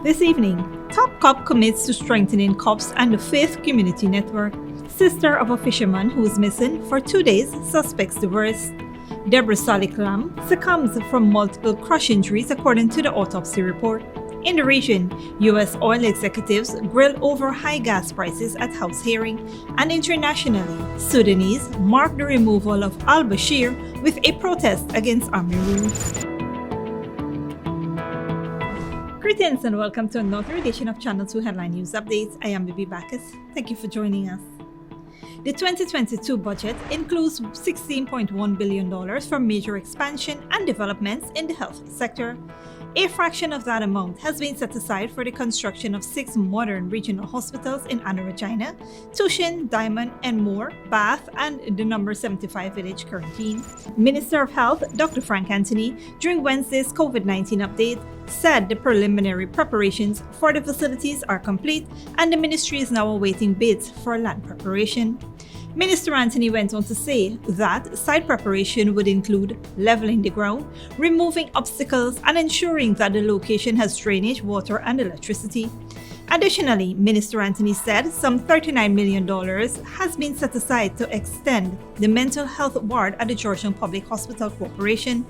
This evening, top cop commits to strengthening cops and the faith community network. Sister of a fisherman who is missing for 2 days suspects the worst. Debra Salikram succumbs from multiple crush injuries according to the autopsy report. In the region, U.S. oil executives grill over high gas prices at House hearing, and internationally, Sudanese mark the removal of al-Bashir with a protest against army rule. Greetings and welcome to another edition of Channel 2 Headline News Updates. I am Bibi Bacchus. Thank you for joining us. The 2022 budget includes $16.1 billion for major expansion and developments in the health sector. A fraction of that amount has been set aside for the construction of 6 modern regional hospitals in Anna Regina, Tushin, Diamond, Enmore, Bath, and the number 75 village quarantine. Minister of Health Dr. Frank Anthony, during Wednesday's COVID-19 update, said the preliminary preparations for the facilities are complete and the ministry is now awaiting bids for land preparation. Minister Anthony went on to say that site preparation would include leveling the ground, removing obstacles, and ensuring that the location has drainage, water, and electricity. Additionally, Minister Anthony said some $39 million has been set aside to extend the mental health ward at the Georgetown Public Hospital Corporation.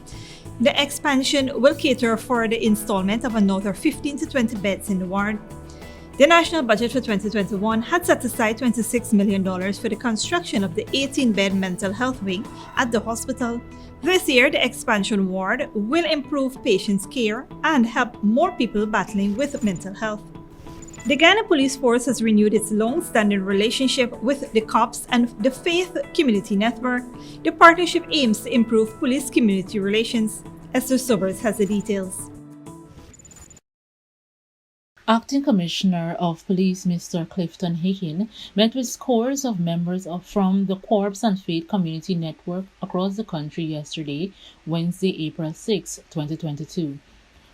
The expansion will cater for the installment of another 15 to 20 beds in the ward. The national budget for 2021 had set aside $26 million for the construction of the 18-bed mental health wing at the hospital. This year, the expansion ward will improve patients' care and help more people battling with mental health. The Ghana Police Force has renewed its long-standing relationship with the cops and the Faith Community Network. The partnership aims to improve police-community relations. Esther Sobers has the details. Acting Commissioner of Police Mr. Clifton Hicken met with scores of members from the Corps and Faith Community Network across the country yesterday, Wednesday, April 6, 2022.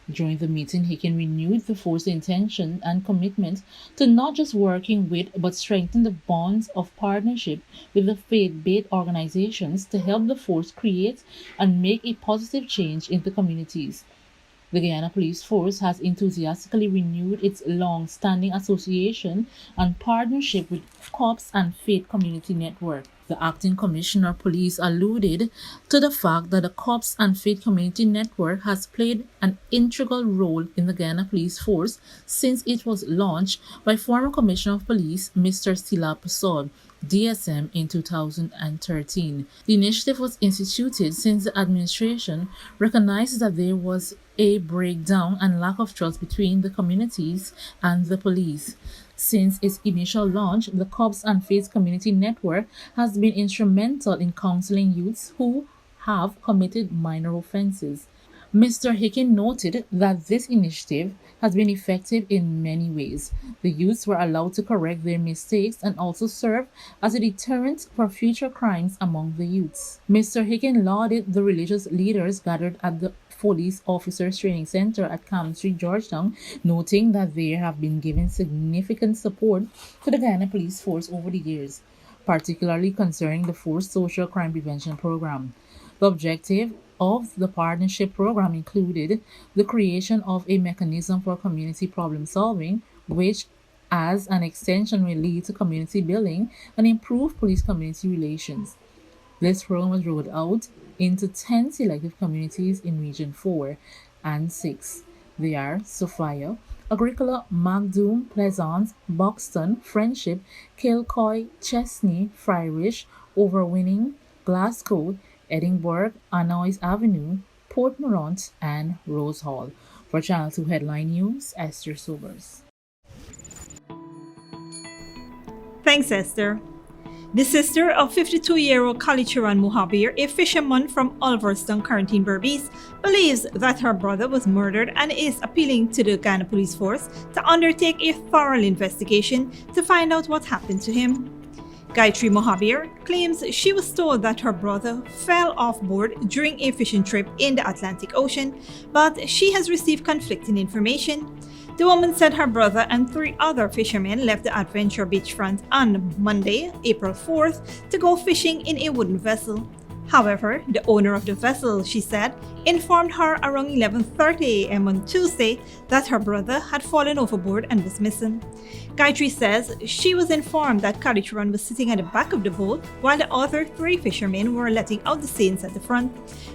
During the meeting, Hicken renewed the force's intention and commitment to not just working with but strengthen the bonds of partnership with the faith-based organizations to help the force create and make a positive change in the communities. The Guyana Police Force has enthusiastically renewed its long-standing association and partnership with Cops and Faith Community Network. The Acting Commissioner of Police alluded to the fact that the Cops and Faith Community Network has played an integral role in the Guyana Police Force since it was launched by former Commissioner of Police Mr. Stila Pasod, DSM, in 2013. The initiative was instituted since the administration recognized that there was a breakdown and lack of trust between the communities and the police. Since its initial launch, the Cops and Faith Community Network has been instrumental in counseling youths who have committed minor offenses. Mr. Hicken noted that this initiative has been effective in many ways. The youths were allowed to correct their mistakes and also serve as a deterrent for future crimes among the youths. Mr. Hicken lauded the religious leaders gathered at the Police Officers Training Center at Camp Street, Georgetown, noting that they have been given significant support to the Guyana Police Force over the years, particularly concerning the Force Social Crime Prevention Program. The objective of the partnership program included the creation of a mechanism for community problem solving, which as an extension will lead to community building and improve police-community relations. This program was rolled out into 10 selective communities in Region 4 and 6. They are Sophia, Agricola, Magdoum, Pleasance, Buxton, Friendship, Kilcoy, Chesney, Friarish, Overwinning, Glasgow, Edinburgh, Annoys Avenue, Port Morant, and Rose Hall. For Channel 2 Headline News, Esther Sobers. Thanks, Esther. The sister of 52-year-old Kalichiran Muhabir, a fisherman from Ulverston, Quarantine, Berbice, believes that her brother was murdered and is appealing to the Ghana Police Force to undertake a thorough investigation to find out what happened to him. Gayatri Mohabir claims she was told that her brother fell off board during a fishing trip in the Atlantic Ocean, but she has received conflicting information. The woman said her brother and 3 other fishermen left the Adventure beachfront on Monday, April 4th, to go fishing in a wooden vessel. However, the owner of the vessel, she said, informed her around 11:30 a.m. on Tuesday that her brother had fallen overboard and was missing. Gayatri says she was informed that Kalicharan was sitting at the back of the boat while the other 3 fishermen were letting out the seines at the front.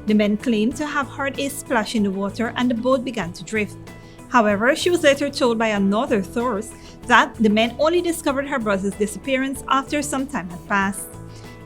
The men claimed to have heard a splash in the water and the boat began to drift. However, she was later told by another source that the men only discovered her brother's disappearance after some time had passed.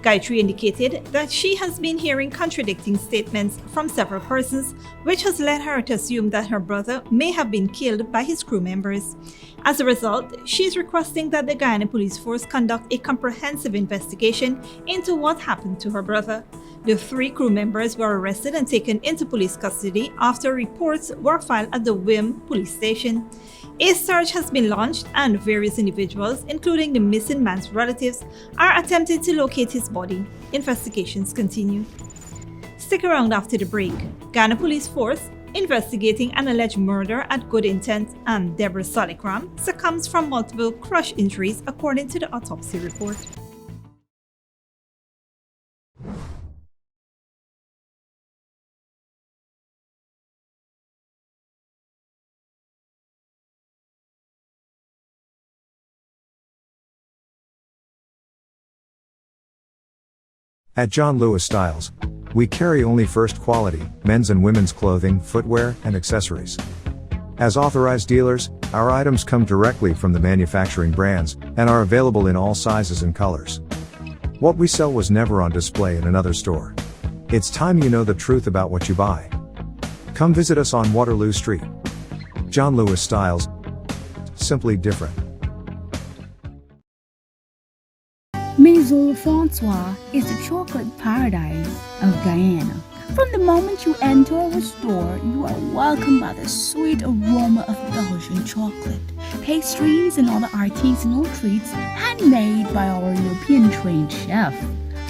Gayatri indicated that she has been hearing contradicting statements from several persons, which has led her to assume that her brother may have been killed by his crew members. As a result, she is requesting that the Guyana Police Force conduct a comprehensive investigation into what happened to her brother. The 3 crew members were arrested and taken into police custody after reports were filed at the Wim police station. A search has been launched and various individuals, including the missing man's relatives, are attempting to locate his body. Investigations continue. Stick around after the break. Ghana Police Force investigating an alleged murder at Good Intent, and Debra Salikram succumbs from multiple crush injuries according to the autopsy report. At John Lewis Styles, we carry only first quality, men's and women's clothing, footwear, and accessories. As authorized dealers, our items come directly from the manufacturing brands, and are available in all sizes and colors. What we sell was never on display in another store. It's time you know the truth about what you buy. Come visit us on Waterloo Street. John Lewis Styles. Simply different. Maison Francois is the chocolate paradise of Guyana. From the moment you enter our store, you are welcomed by the sweet aroma of Belgian chocolate, pastries, and other artisanal treats handmade by our European-trained chef.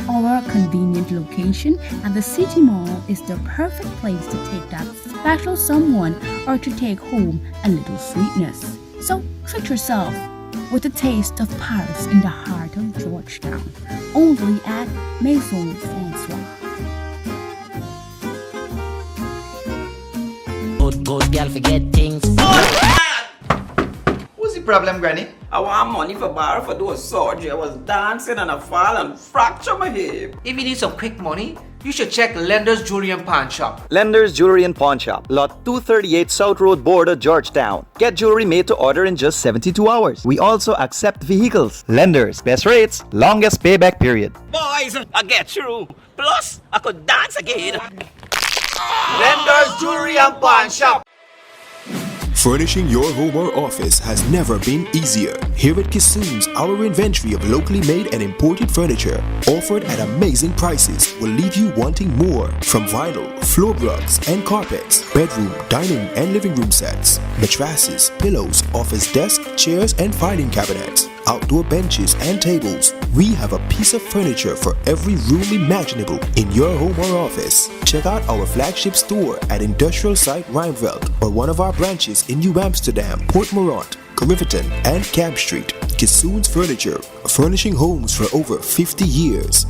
Our convenient location at the City Mall is the perfect place to take that special someone or to take home a little sweetness. So treat yourself with a taste of Paris in the heart of Georgetown, only at Maison Francois. Good girl forget things. What's the problem, Granny? I want money for borrow for do a surgery. I was dancing and I fall and fracture my hip. If you need some quick money, you should check Lender's Jewelry and Pawn Shop. Lender's Jewelry and Pawn Shop, Lot 238 South Road Border, Georgetown. Get jewelry made to order in just 72 hours. We also accept vehicles. Lender's, best rates, longest payback period. Boys, I get through. Plus, I could dance again. Lender's Jewelry and Pawn Shop. Furnishing your home or office has never been easier. Here at Kissoon's, our inventory of locally made and imported furniture, offered at amazing prices, will leave you wanting more. From vinyl, floor rugs and carpets, bedroom, dining and living room sets, mattresses, pillows, office desk, chairs and filing cabinets, outdoor benches and tables. We have a piece of furniture for every room imaginable in your home or office. Check out our flagship store at Industrial Site Rijnveld or one of our branches in New Amsterdam, Port Morant, Riverton and Camp Street. Kissoon's Furniture, furnishing homes for over 50 years.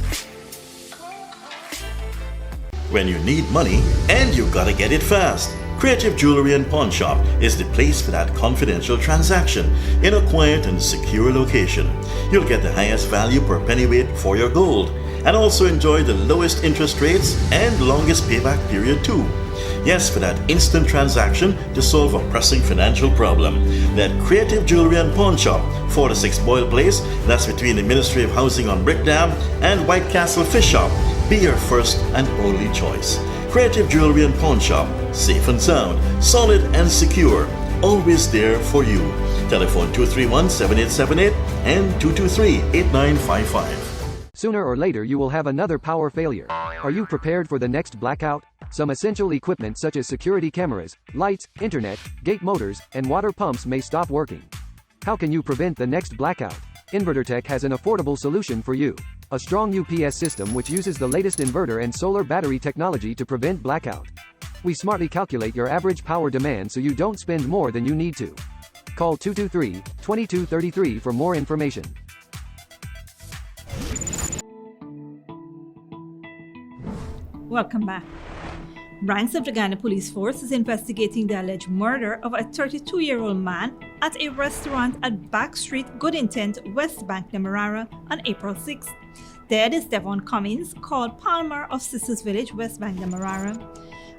When you need money and you gotta get it fast, Creative Jewelry and Pawn Shop is the place for that confidential transaction in a quiet and secure location. You'll get the highest value per pennyweight for your gold and also enjoy the lowest interest rates and longest payback period too. Yes, for that instant transaction to solve a pressing financial problem. That Creative Jewelry and Pawn Shop, 46 Boyle Place, that's between the Ministry of Housing on Brickdam and White Castle Fish Shop. Be your first and only choice. Creative Jewelry and Pawn Shop, safe and sound, solid and secure, always there for you. Telephone 231-7878 and 223-8955. Sooner or later you will have another power failure. Are you prepared for the next blackout? Some essential equipment such as security cameras, lights, internet, gate motors, and water pumps may stop working. How can you prevent the next blackout? InverterTech has an affordable solution for you. A strong UPS system which uses the latest inverter and solar battery technology to prevent blackout. We smartly calculate your average power demand so you don't spend more than you need to. Call 223-2233 for more information. Welcome back. Ranks of the Ghana Police Force is investigating the alleged murder of a 32-year-old man at a restaurant at Back Street, Good Intent, West Bank, Demerara on April 6th. Dead is Devon Cummins, called Palmer of Sisters Village, West Bank, Demerara.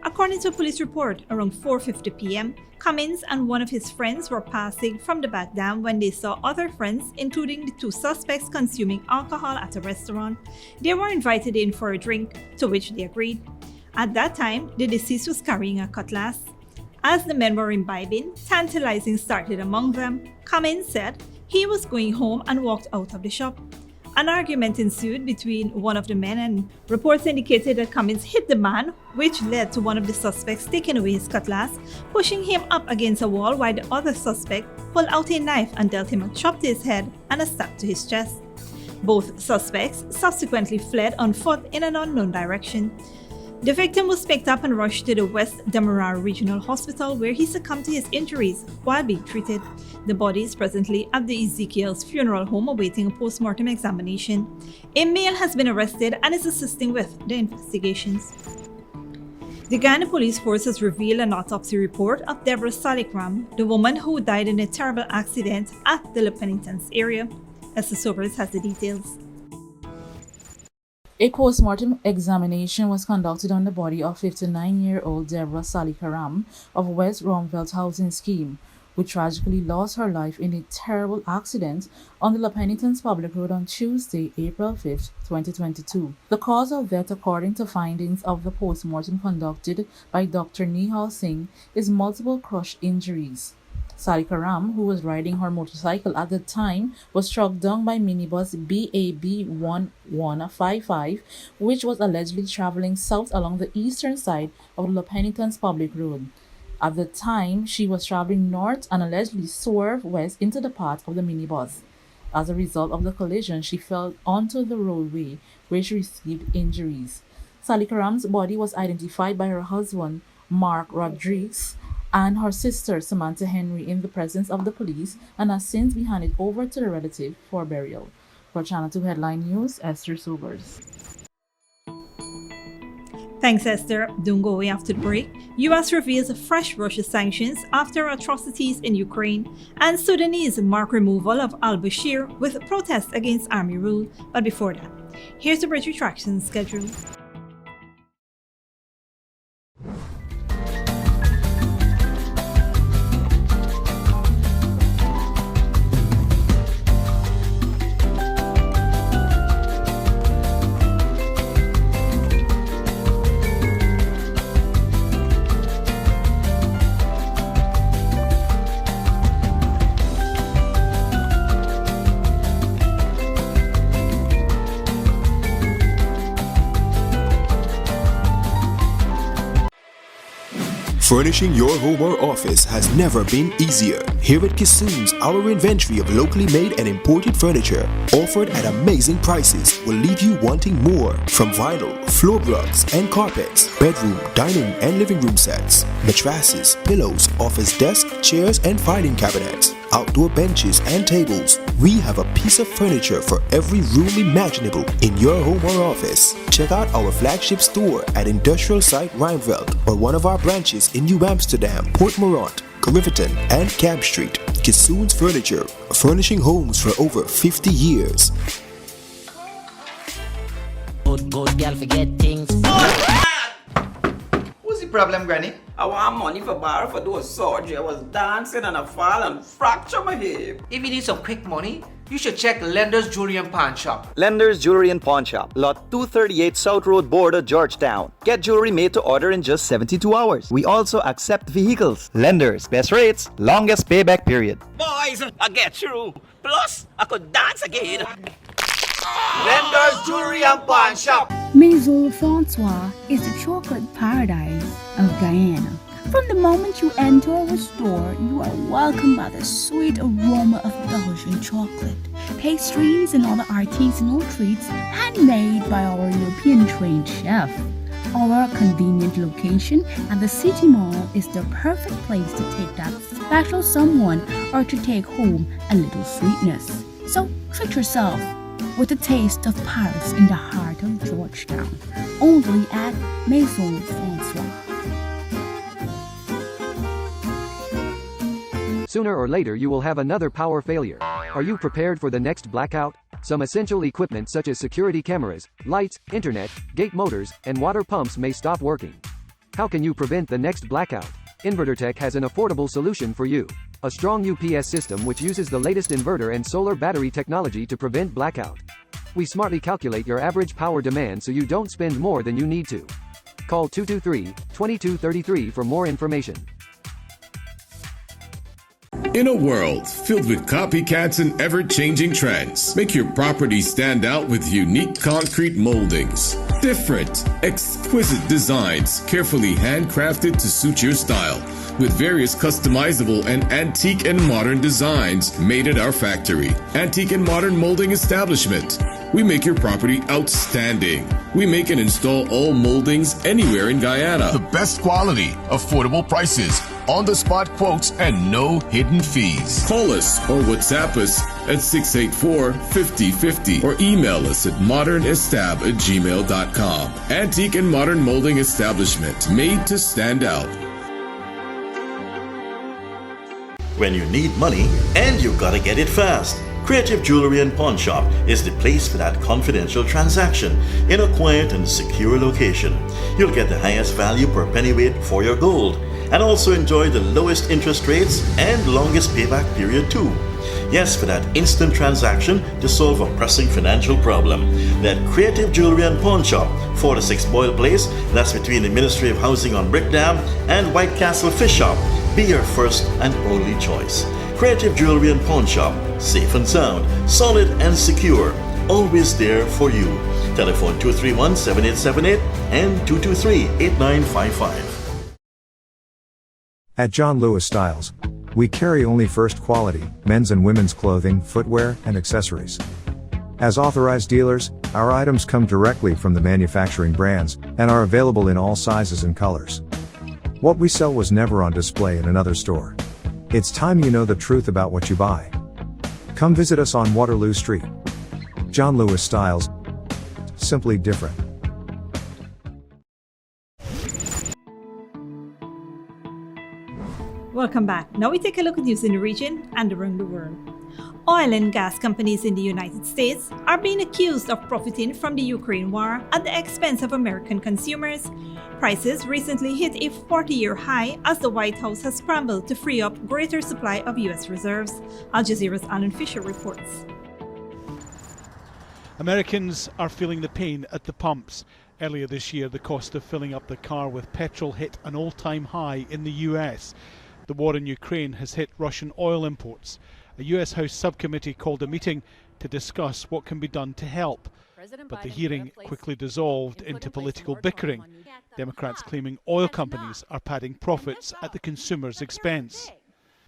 According to a police report, around 4:50 p.m., Cummins and one of his friends were passing from the back dam when they saw other friends, including the two suspects, consuming alcohol at a restaurant. They were invited in for a drink, to which they agreed. At that time, the deceased was carrying a cutlass. As the men were imbibing, tantalizing started among them. Cummins said he was going home and walked out of the shop. An argument ensued between one of the men, and reports indicated that Cummins hit the man, which led to one of the suspects taking away his cutlass, pushing him up against a wall, while the other suspect pulled out a knife and dealt him a chop to his head and a stab to his chest. Both suspects subsequently fled on foot in an unknown direction. The victim was picked up and rushed to the West Demerara Regional Hospital, where he succumbed to his injuries while being treated. The body is presently at the Ezekiel's funeral home awaiting a post-mortem examination. A male has been arrested and is assisting with the investigations. The Ghana Police Force has revealed an autopsy report of Debra Salikram, the woman who died in a terrible accident at the Penitence area. Esther Sobers has the details. A post-mortem examination was conducted on the body of 59-year-old Debra Salikram of West Romveld Housing Scheme, who tragically lost her life in a terrible accident on the La Penitence Public Road on Tuesday, April 5, 2022. The cause of death, according to findings of the post-mortem conducted by Dr. Nihal Singh, is multiple crush injuries. Salikram, who was riding her motorcycle at the time, was struck down by minibus BAB 1155, which was allegedly traveling south along the eastern side of the La Penitence Public Road. At the time, she was traveling north and allegedly swerved west into the path of the minibus. As a result of the collision, she fell onto the roadway, where she received injuries. Salikram's body was identified by her husband, Mark Rodriguez, and her sister, Samantha Henry, in the presence of the police, and has since been handed over to the relative for burial. For Channel 2 Headline News, Esther Sobers. Thanks, Esther. Don't go away after the break. US reveals a fresh rush of sanctions after atrocities in Ukraine, and Sudanese mark removal of al-Bashir with protests against army rule. But before that, here's the bridge retraction schedule. Furnishing your home or office has never been easier. Here at Kissoon's, our inventory of locally made and imported furniture, offered at amazing prices, will leave you wanting more. From vinyl, floor rugs and carpets, bedroom, dining and living room sets, mattresses, pillows, office desk, chairs and filing cabinets, outdoor benches and tables. We have a piece of furniture for every room imaginable in your home or office. Check out our flagship store at Industrial Site Rijnveld or one of our branches in New Amsterdam, Port Morant, Riverton and Camp Street. Kissoon's Furniture, furnishing homes for over 50 years. Good girl forget things. What's the problem, Granny? I want money for borrow for those surgery. I was dancing and I fall and fracture my hip. If you need some quick money, you should check Lender's Jewelry and Pawn Shop. Lender's Jewelry and Pawn Shop, Lot 238 South Road Border, Georgetown. Get jewelry made to order in just 72 hours. We also accept vehicles. Lenders, best rates, longest payback period. Boys, I get through. Plus, I could dance again. Lender's Jewelry and Pawn Shop. Maison Francois is the chocolate paradise of Guyana. From the moment you enter our store, you are welcomed by the sweet aroma of Belgian chocolate, pastries and other artisanal treats handmade by our European-trained chef. Our convenient location at the City Mall is the perfect place to take that special someone or to take home a little sweetness. So treat yourself. with a taste of Paris in the heart of Georgetown. Only at Maison Francois. Sooner or later you will have another power failure. Are you prepared for the next blackout? Some essential equipment such as security cameras, lights, internet, gate motors, and water pumps may stop working. How can you prevent the next blackout? InverterTech has an affordable solution for you. A strong UPS system which uses the latest inverter and solar battery technology to prevent blackout. We smartly calculate your average power demand so you don't spend more than you need to. Call 223-2233 for more information. In a world filled with copycats and ever-changing trends, make your property stand out with unique concrete moldings. Different, exquisite designs carefully handcrafted to suit your style, with various customizable and antique and modern designs made at our factory. Antique and modern molding establishment. We make your property outstanding. We make and install all moldings anywhere in Guyana. The best quality, affordable prices, on-the-spot quotes, and no hidden fees. Call us or WhatsApp us at 684-5050 or email us at modernestab@gmail.com. Antique and modern molding establishment, made to stand out. When you need money and you gotta get it fast, Creative Jewelry and Pawn Shop is the place for that confidential transaction in a quiet and secure location. You'll get the highest value per pennyweight for your gold and also enjoy the lowest interest rates and longest payback period too. Yes, for that instant transaction to solve a pressing financial problem. That Creative Jewelry and Pawn Shop, 46 Boyle Place, that's between the Ministry of Housing on Brickdam and White Castle Fish Shop, be your first and only choice. Creative Jewelry and Pawn Shop, safe and sound, solid and secure, always there for you. Telephone 231-7878 and 223-8955. At John Lewis Styles, we carry only first quality men's and women's clothing, footwear, and accessories. As authorized dealers, our items come directly from the manufacturing brands and are available in all sizes and colors. What we sell was never on display in another store. It's time you know the truth about what you buy. Come visit us on Waterloo Street. John Lewis Styles. Simply different. Welcome back. Now we take a look at news in the region and around the world. Oil and gas companies in the United States are being accused of profiting from the Ukraine war at the expense of American consumers. Prices recently hit a 40-year high as the White House has scrambled to free up greater supply of U.S. reserves. Al Jazeera's Alan Fisher reports. Americans are feeling the pain at the pumps. Earlier this year, the cost of filling up the car with petrol hit an all-time high in the U.S. The war in Ukraine has hit Russian oil imports. A U.S. House subcommittee called a meeting to discuss what can be done to help. But the hearing quickly dissolved into political bickering, Democrats claiming oil companies are padding profits at the consumer's expense.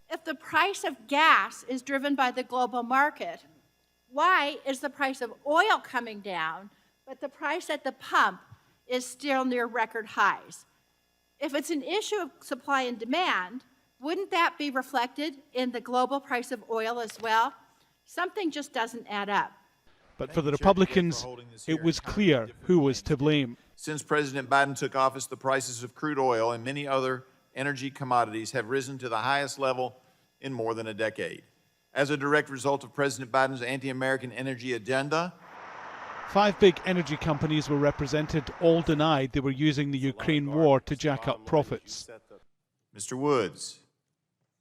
If the price of gas is driven by the global market, why is the price of oil coming down, but the price at the pump is still near record highs? If it's an issue of supply and demand, wouldn't that be reflected in the global price of oil as well? Something just doesn't add up. But for the Republicans, it was clear who was to blame. Since President Biden took office, the prices of crude oil and many other energy commodities have risen to the highest level in more than a decade. As a direct result of President Biden's anti-American energy agenda, 5 big energy companies were represented, all denied they were using the Ukraine war to jack up profits. Mr. Woods,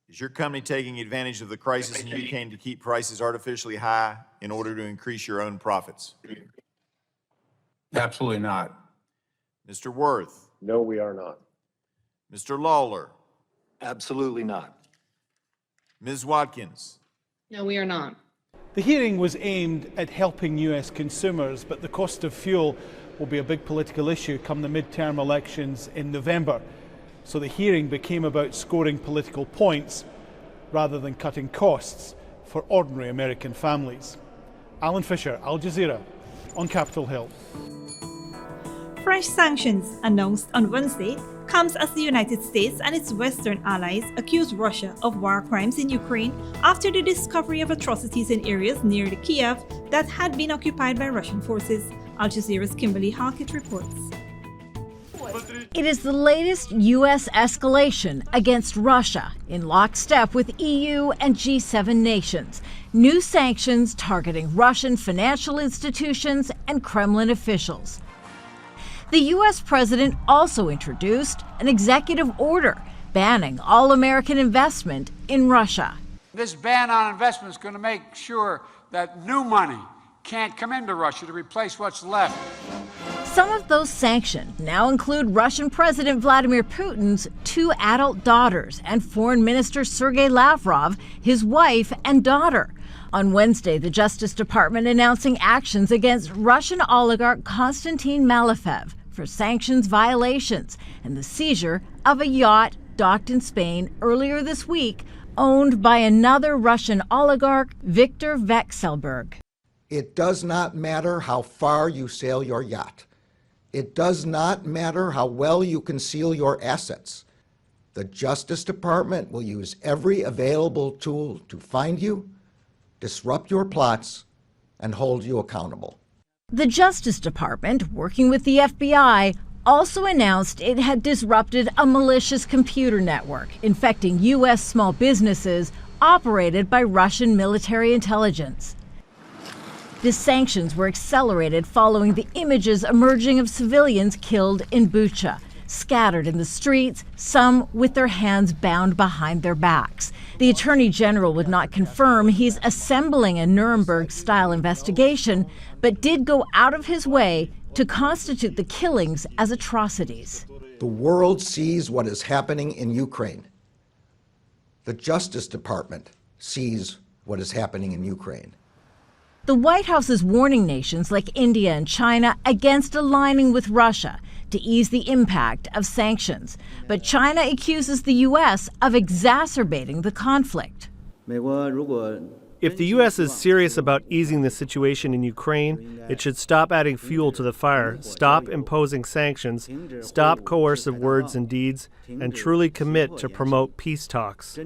is your company taking advantage of the crisis in Ukraine to keep prices artificially high in order to increase your own profits? Absolutely not. Mr. Worth? No, we are not. Mr. Lawler? Absolutely not. Ms. Watkins? No, we are not. The hearing was aimed at helping US consumers, but the cost of fuel will be a big political issue come the midterm elections in November. So the hearing became about scoring political points rather than cutting costs for ordinary American families. Alan Fisher, Al Jazeera, on Capitol Hill. Fresh sanctions announced on Wednesday comes as the United States and its Western allies accuse Russia of war crimes in Ukraine after the discovery of atrocities in areas near the Kiev that had been occupied by Russian forces. Al Jazeera's Kimberly Harkett reports. It is the latest U.S. escalation against Russia in lockstep with EU and G7 nations. New sanctions targeting Russian financial institutions and Kremlin officials. The U.S. president also introduced an executive order banning all American investment in Russia. This ban on investment is going to make sure that new money can't come into Russia to replace what's left. Some of those sanctions now include Russian President Vladimir Putin's 2 adult daughters and Foreign Minister Sergei Lavrov, his wife and daughter. On Wednesday, the Justice Department announcing actions against Russian oligarch Konstantin Malafev for sanctions violations and the seizure of a yacht docked in Spain earlier this week, owned by another Russian oligarch, Viktor Vekselberg. It does not matter how far you sail your yacht. It does not matter how well you conceal your assets. The Justice Department will use every available tool to find you, disrupt your plots, and hold you accountable. The Justice Department, working with the FBI, also announced it had disrupted a malicious computer network infecting U.S. small businesses operated by Russian military intelligence. The sanctions were accelerated following the images emerging of civilians killed in Bucha, scattered in the streets, some with their hands bound behind their backs. The Attorney General would not confirm he's assembling a Nuremberg-style investigation, but did go out of his way to constitute the killings as atrocities. The world sees what is happening in Ukraine. The Justice Department sees what is happening in Ukraine. The White House is warning nations like India and China against aligning with Russia to ease the impact of sanctions. But China accuses the U.S. of exacerbating the conflict. If the U.S. is serious about easing the situation in Ukraine, it should stop adding fuel to the fire, stop imposing sanctions, stop coercive words and deeds, and truly commit to promote peace talks.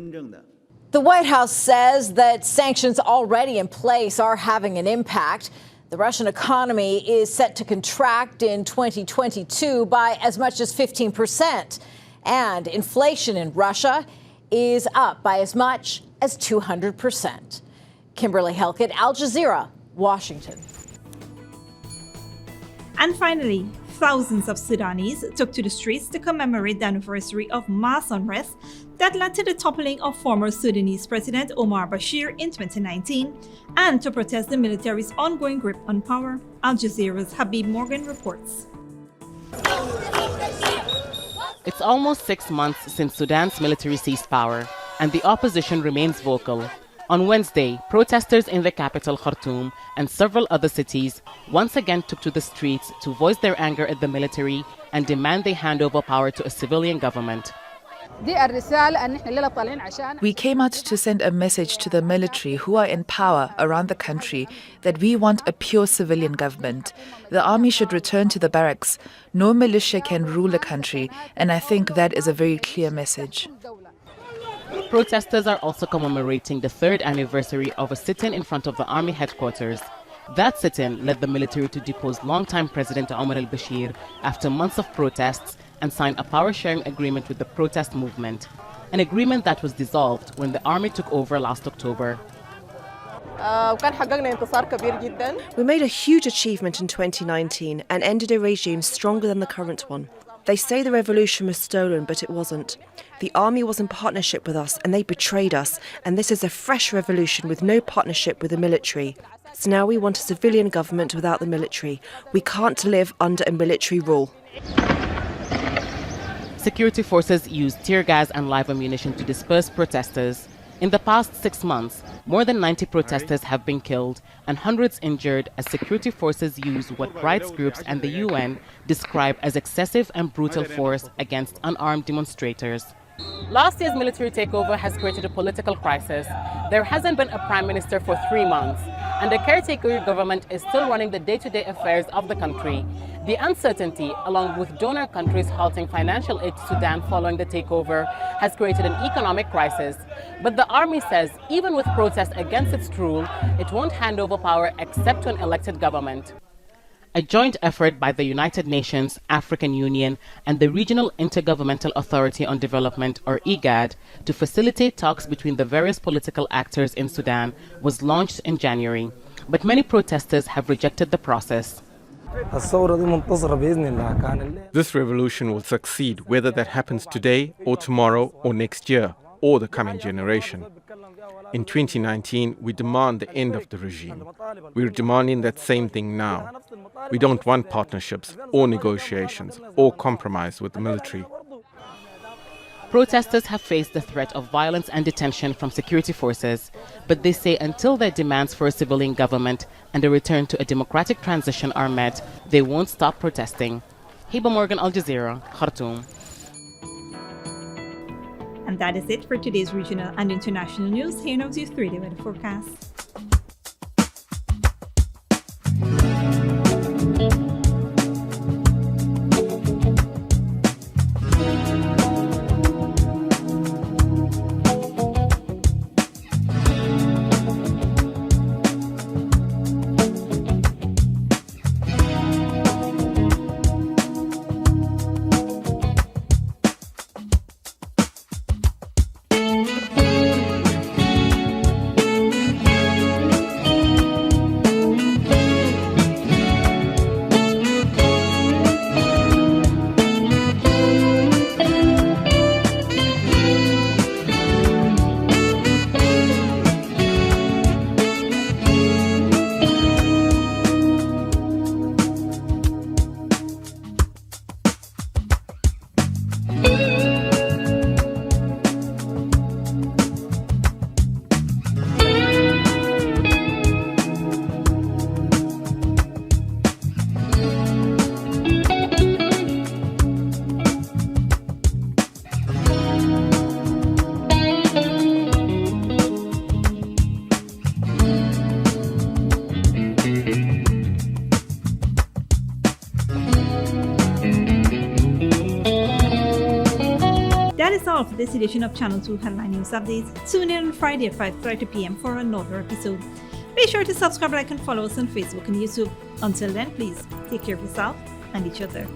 The White House says that sanctions already in place are having an impact. The Russian economy is set to contract in 2022 by as much as 15%. And inflation in Russia is up by as much as 200%. Kimberly Helkett, Al Jazeera, Washington. And finally, thousands of Sudanese took to the streets to commemorate the anniversary of mass unrest that led to the toppling of former Sudanese President Omar al-Bashir in 2019 and to protest the military's ongoing grip on power. Al Jazeera's Habib Morgan reports. It's almost 6 months since Sudan's military seized power, and the opposition remains vocal. On Wednesday, protesters in the capital Khartoum and several other cities once again took to the streets to voice their anger at the military and demand they hand over power to a civilian government. We came out to send a message to the military who are in power around the country that we want a pure civilian government. The army should return to the barracks. No militia can rule a country, and I think that is a very clear message. Protesters are also commemorating the 3rd anniversary of a sit-in in front of the army headquarters. That sit-in led the military to depose longtime President Omar al-Bashir after months of protests and sign a power-sharing agreement with the protest movement, an agreement that was dissolved when the army took over last October. We made a huge achievement in 2019 and ended a regime stronger than the current one. They say the revolution was stolen, but it wasn't. The army was in partnership with us and they betrayed us, and this is a fresh revolution with no partnership with the military. So now we want a civilian government without the military. We can't live under a military rule. Security forces used tear gas and live ammunition to disperse protesters. In the past 6 months, more than 90 protesters have been killed and hundreds injured as security forces use what rights groups and the UN describe as excessive and brutal force against unarmed demonstrators. Last year's military takeover has created a political crisis. There hasn't been a prime minister for 3 months, and the caretaker government is still running the day-to-day affairs of the country. The uncertainty, along with donor countries halting financial aid to Sudan following the takeover, has created an economic crisis. But the army says even with protests against its rule, it won't hand over power except to an elected government. A joint effort by the United Nations, African Union, and the Regional Intergovernmental Authority on Development, or IGAD, to facilitate talks between the various political actors in Sudan was launched in January. But many protesters have rejected the process. This revolution will succeed whether that happens today or tomorrow or next year or the coming generation. In 2019, we demand the end of the regime. We're demanding that same thing now. We don't want partnerships or negotiations or compromise with the military. Protesters have faced the threat of violence and detention from security forces, but they say until their demands for a civilian government and a return to a democratic transition are met, they won't stop protesting. Hiba Morgan, Al Jazeera, Khartoum. And that is it for today's regional and international news. Here now is your 3-day weather forecast. That is all for this edition of Channel 2 Headline News Updates. Tune in on Friday at 5:30 p.m. for another episode. Be sure to subscribe, like, and follow us on Facebook and YouTube. Until then, please take care of yourself and each other.